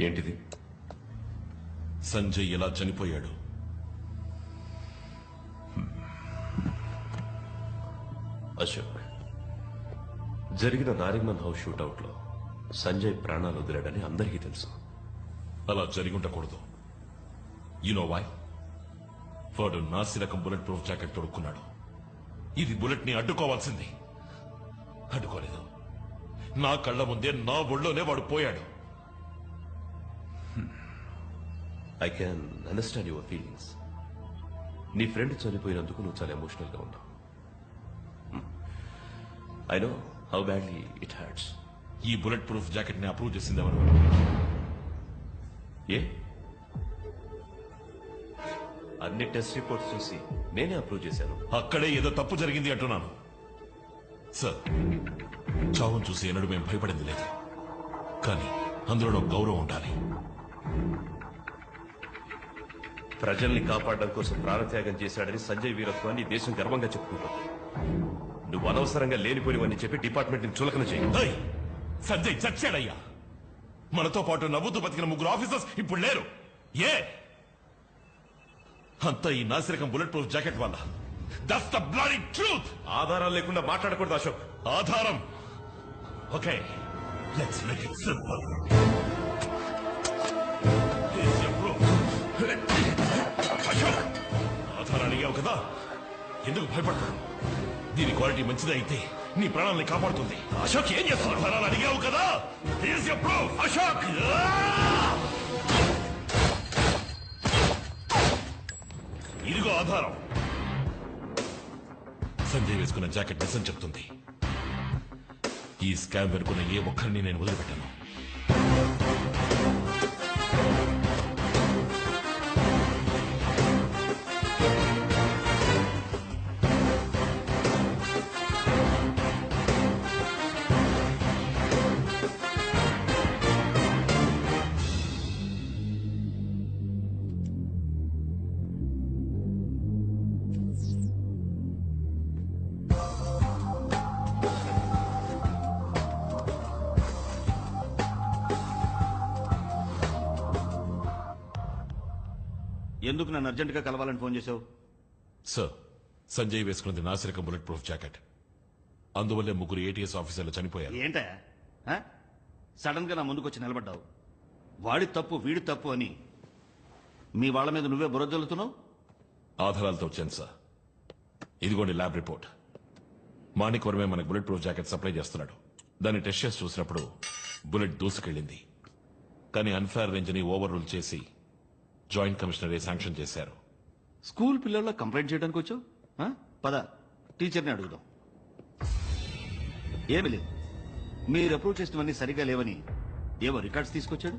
ఏంటిది? సంజయ్ ఎలా చనిపోయాడు? అశోక్, జరిగిన నారిమన్ హౌస్ షూటౌట్ లో సంజయ్ ప్రాణాలు వదిలాడని అందరికీ తెలుసు. అలా జరిగి ఉండకూడదు. You know why? వాడు నాసి రకం బుల్లెట్ ప్రూఫ్ జాకెట్ తొడుక్కున్నాడు. ఇది బుల్లెట్ ని అడ్డుకోవాల్సింది. అడ్డుకోలేదు. నా కళ్ళ ముందే నా ఒళ్ళోనే వాడు పోయాడు. I can understand your feelings. నీ ఫ్రెండ్ చనిపోయినందుకు నువ్వు చాలా ఎమోషనల్ గా ఉన్నావు. I know how badly it hurts. ఈ బుల్లెట్ ప్రూఫ్ జాకెట్ ని అప్రూవ్ చేసింది ఎవరు? ఏ? అన్ని టెస్ట్ రిపోర్ట్స్ చూసి నేనే అప్రూవ్ చేశాను. అక్కడే ఏదో తప్పు జరిగింది అంటున్నాను. సార్, చావును చూసి ఎన్నడూ మేము భయపడింది లేదు. కానీ అందులో గౌరవం ఉండాలి. ప్రజల్ని కాపాడడం కోసం ప్రాణత్యాగం చేశాడని సంజయ్ వీరత్వాన్ని దేశం గర్వంగా చెప్పుకుంటుంది. నువ్వు అనవసరంగా లేనిపోనివని చెప్పి డిపార్ట్మెంట్ ని చులకన చేయి. సంజయ్ చచ్చాడయ్యా. మనతో పాటు నవ్వుతూ బతికిన 3 ఆఫీసర్స్ ఇప్పుడు లేరు. ఏ అంతా ఈ నాసిరకం బుల్లెట్ ప్రూఫ్ జాకెట్ వల్ల. That's the bloody truth. ఆధారాలు లేకుండా మాట్లాడకూడదు అశోక్. ఆధారం? Okay, let's make it simple. Ashok, ఆధారాలు అడిగావు కదా, ఎందుకు భయపడతావు? దీని క్వాలిటీ మంచిది అయితే నీ ప్రాణాలని కాపాడుతుంది. అశోక్, ఏం చేస్తున్నావు? ఆధారాలు అడిగావు కదా, హియర్స్ యువర్ ప్రూఫ్. అశోక్, ఇదిగో ఆధారం. సంజయ్ వేసుకున్న జాకెట్ నిజం చెప్తుంది. ఈ స్కామ్ వెనుకున్న ఏ ఒక్కరిని నేను వదిలిపెట్టాను. ఎందుకు నన్ను అర్జెంటుగా కలవాలని ఫోన్ చేశావు? సార్, సంజయ్ వేసుకున్నది నాసిరకం బుల్లెట్ ప్రూఫ్ జాకెట్. అందువల్లే 3 ఏటీఎస్ ఆఫీసర్లు చనిపోయారు. ఏంటా సడన్ గా నా ముందుకు వచ్చి నిలబడ్డావు? వాడి తప్పు వీడి తప్పు అని మీ వాళ్ళ మీద నువ్వే బురదలుతున్నావు. ఆధారాలతో వచ్చాను సార్. ఇదిగోండి ల్యాబ్ రిపోర్ట్. మాణిక్ వర్మే మనకు బుల్లెట్ ప్రూఫ్ జాకెట్ సప్లై చేస్తున్నాడు. దాన్ని టెస్ట్ చేసి చూసినప్పుడు బుల్లెట్ దూసుకెళ్ళింది. కానీ అన్ఫేర్ రేంజ్ ని ఓవర్ రూల్ చేసి జాయింట్ కమిషనరే శాంక్షన్ చేశారు. స్కూల్ పిల్లల్లో కంప్లైంట్ చేయడానికి వచ్చావు? పద, టీచర్ని అడుగుదాం. ఏమి లేదు, మీరు అప్రూవ్ చేసినవన్నీ సరిగా లేవని ఏవో రికార్డ్స్ తీసుకొచ్చాడు.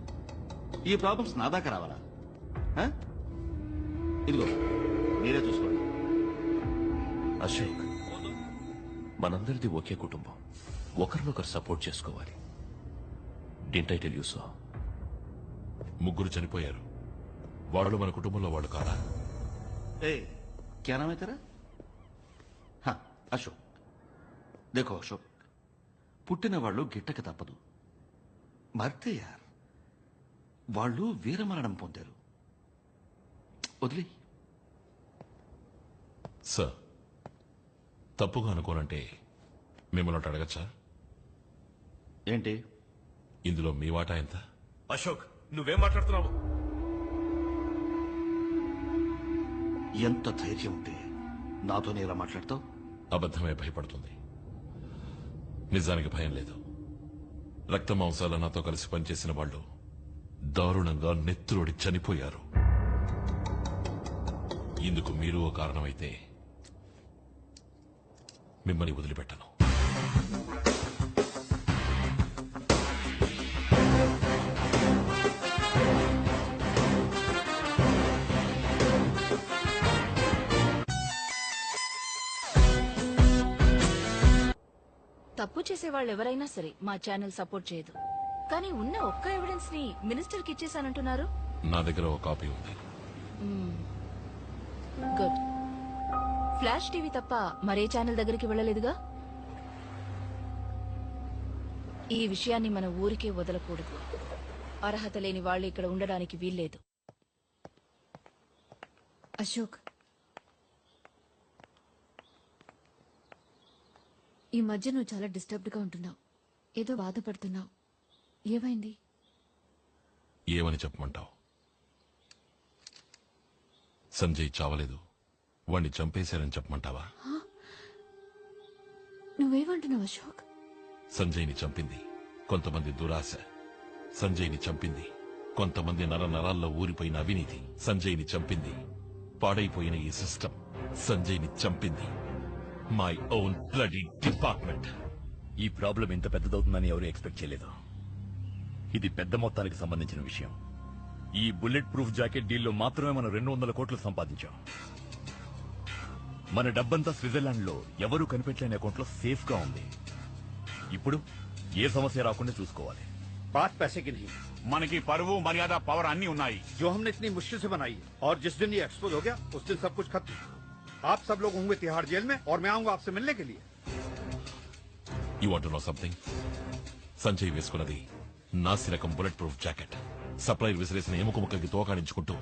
ఈ ప్రాబ్లమ్స్ నా దాకా రావాలా? ఇదిగో మీరే చూసుకోండి. అశోక్, మనందరిది ఒకే కుటుంబం. ఒకరినొకరు సపోర్ట్ చేసుకోవాలి. Didn't I tell you so? 3 చనిపోయారు. వాళ్ళు మన కుటుంబంలో వాళ్ళు కాదా? क्या नाम है तेरा? हाँ, అశోక్. देखो అశోక్, పుట్టిన వాళ్ళు గిట్టక తప్పదు. మర్తే యార్, వాళ్ళు వీరమరణం పొందారు. వదిలే. సార్, తప్పుగా అనుకోనంటే మిమ్మల్ని ఒకటి అడగచ్చా? ఏంటి ఇందులో మీ వాటా ఎంత? అశోక్, నువ్వేం మాట్లాడుతున్నావు? ఎంత ధైర్యం ఉంటే నాతోనే ఇలా మాట్లాడతావు? అబద్ధమే భయపడుతుంది. నిజానికి భయం లేదు. రక్త మాంసాల నాతో కలిసి పనిచేసిన వాళ్ళు దారుణంగా నెత్తురోడి చనిపోయారు. ఇందుకు మీరు ఓ కారణమైతే మిమ్మల్ని వదిలిపెట్టను. తప్పు చేసే వాళ్ళు ఎవరైనా సరే మా ఛానల్ సపోర్ట్ చేయదు. కానీ ఉన్న ఒక్క ఎవిడెన్స్ ని మినిస్టర్ కి ఇచ్చేసానంటున్నారు. నా దగ్గర ఒక కాపీ ఉంది. గుడ్. ఫ్లాష్ టీవీ తప్ప మరే ఛానల్ దగ్గరికి వెళ్ళలేదుగా. ఈ విషయాన్ని మన ఊరికే వదలకూడదు. అర్హత లేని వాళ్ళు ఇక్కడ ఉండడానికి వీల్లేదు. అశోక్, ఈ మధ్య నువ్వు చాలా డిస్టర్బ్డ్ గా ఉంటున్నావు. ఏదో బాధపడుతున్నావు. ఏమైంది? ఏమని చెప్పమంటావు? సంజయ్ చావలేదు, వాణ్ణి చంపేశారని చెప్పమంటావా? నువ్వేమంటున్నావు అశోక్? సంజయ్ని చంపింది కొంతమంది దురాశ. సంజయ్ని చంపింది కొంతమంది నరాల్లో ఊరిపోయిన అవినీతి. సంజయ్ని చంపింది పాడైపోయిన ఈ సిస్టమ్. సంజయ్ని చంపింది మై ఓన్ బ్లడీ డిపార్ట్మెంట్. ఈ ప్రాబ్లం ఇంత పెద్దదవుతుందని ఎవరు ఎక్స్పెక్ట్ చేయలేదు. ఇది పెద్ద మొత్తానికి సంబంధించిన విషయం. ఈ బుల్లెట్ ప్రూఫ్ జాకెట్ డీల్లో మాత్రమే మనం 200 కోట్లు సంపాదించాం. మన డబ్బంతా స్విట్జర్లాండ్ లో ఎవరూ కనిపెట్టలేని అకౌంట్ లో సేఫ్ గా ఉంది. ఇప్పుడు ఏ సమస్య రాకుండా చూసుకోవాలి. बात पैसे की नहीं, మనకి పరువు మర్యాద పవర్ అన్ని ఉన్నాయి. जो हमने इतनी मुश्किल से बनाई है, और जिस दिन ये एक्सपोज हो गया उस दिन सब कुछ खत्म. आप सब लोग होंगे तिहाड़ जेल में और मैं आऊंगा आपसे मिलने के लिए. You want to know something? Sanjay వేసుకున్నది నాసి రకం బుల్లెట్ ప్రూఫ్ జాకెట్. సప్లైర్ విసిరేసిన ఎముక ముక్కకి తోకాడించుకుంటూ